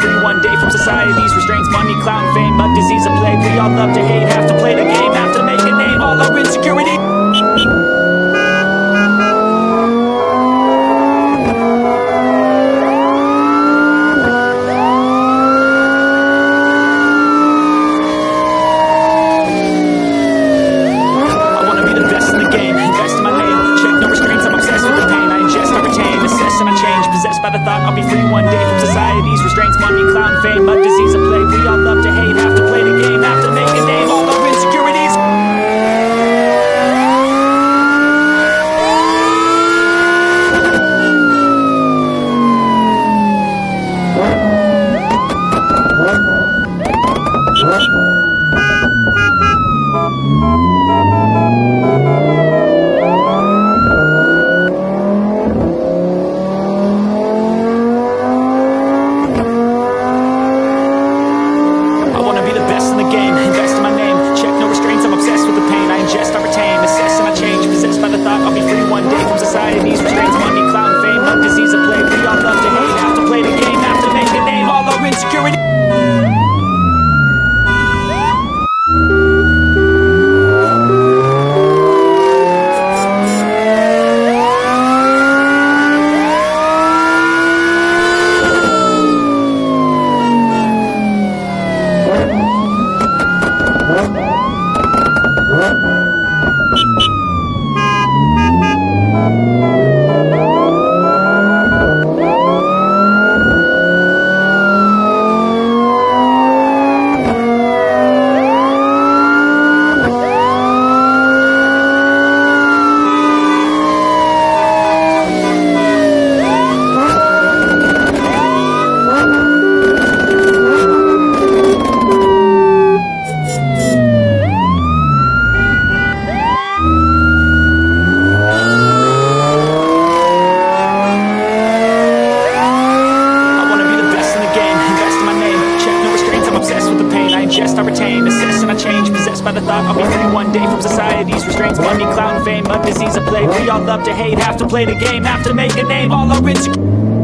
free one day from society's restraints. Money, clout, and fame, a disease, a plague. We all love to hate, have to play the game, have to make a name. All our insecurity. By the thought I'll be free one day from society's restraints. Money, clout, and fame, a disease, a plague. We all love to hate, have to play the game, have to make a name. All our insecurities. I retain, assess and I change, possessed by the thought I'll be free one day from society's restraints. Money, clout, and fame, a disease, a plague. We all love to hate, have to play the game, have to make a name. All our insecurities.